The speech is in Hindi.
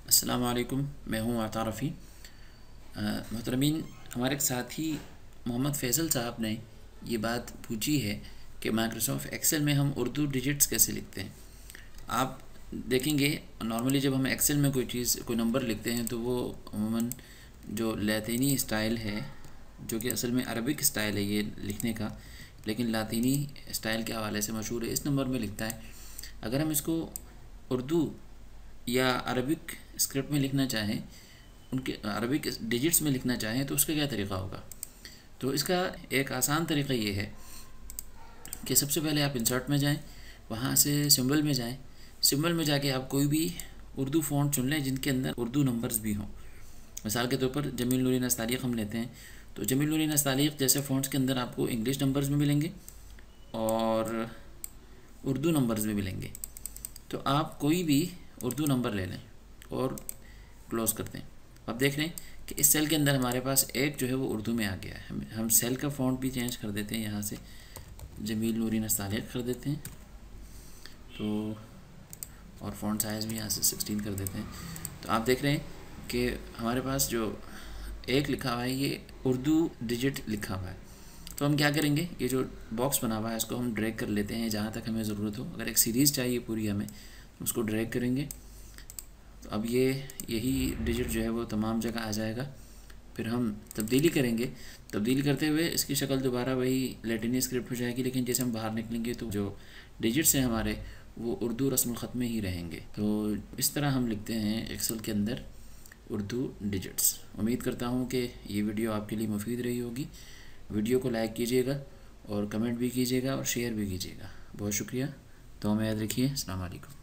अस्सलाम वालेकुम, मैं हूँ आता रफ़ी। मोहतरमीन, हमारे साथी मोहम्मद फ़ैसल साहब ने ये बात पूछी है कि माइक्रोसॉफ़्ट एक्सेल में हम उर्दू डिजिट्स कैसे लिखते हैं। आप देखेंगे नॉर्मली जब हम एक्सेल में कोई नंबर लिखते हैं तो वो अमूमन जो लातीनी स्टाइल है, जो कि असल में अरबिक स्टाइल है ये लिखने का, लेकिन लातीनी स्टाइल के हवाले से मशहूर है, इस नंबर में लिखता है। अगर हम इसको उर्दू या अरबिक स्क्रिप्ट में लिखना चाहें, उनके अरबिक डिजिट्स में लिखना चाहें, तो उसका क्या तरीक़ा होगा। तो इसका एक आसान तरीक़ा ये है कि सबसे पहले आप इंसर्ट में जाएं, वहाँ से सिंबल में जाएं। सिंबल में जाके आप कोई भी उर्दू फ़ॉन्ट चुन लें जिनके अंदर उर्दू नंबर्स भी हों। मिसाल के तौर पर जमील नूरी नस्तालिक़ हम लेते हैं, तो जमील नूरी नस्तालिक़ जैसे फ़ॉन्ट्स के अंदर आपको इंग्लिश नंबर्स भी मिलेंगे और उर्दू नंबर्स भी मिलेंगे। तो आप कोई भी उर्दू नंबर ले लें और क्लोज़ कर दें। अब देख रहे हैं कि इस सेल के अंदर हमारे पास एक जो है वो उर्दू में आ गया है। हम सेल का फ़ॉन्ट भी चेंज कर देते हैं, यहाँ से जमील नूरी नस्तालिक़ कर देते हैं, तो और फ़ॉन्ट साइज़ भी यहाँ से 16 कर देते हैं। तो आप देख रहे हैं कि हमारे पास जो एक लिखा हुआ है ये उर्दू डिजिट लिखा हुआ है। तो हम क्या करेंगे, ये जो बॉक्स बना हुआ है इसको हम ड्रैग कर लेते हैं जहाँ तक हमें ज़रूरत हो। अगर एक सीरीज़ चाहिए पूरी हमें, तो उसको ड्रैग करेंगे, तो अब यही डिजिट जो है वो तमाम जगह आ जाएगा। फिर हम तब्दीली करेंगे, तब्दीली करते हुए इसकी शक्ल दोबारा वही लैटिनी स्क्रिप्ट हो जाएगी, लेकिन जैसे हम बाहर निकलेंगे तो जो डिजिट्स हैं हमारे वो उर्दू रस्मुल ख़त में ही रहेंगे। तो इस तरह हम लिखते हैं एक्सेल के अंदर उर्दू डिजिट्स। उम्मीद करता हूँ कि ये वीडियो आपके लिए मुफीद रही होगी। वीडियो को लाइक कीजिएगा और कमेंट भी कीजिएगा और शेयर भी कीजिएगा। बहुत शुक्रिया। तो हमें याद रखिए। अस्सलाम वालेकुम।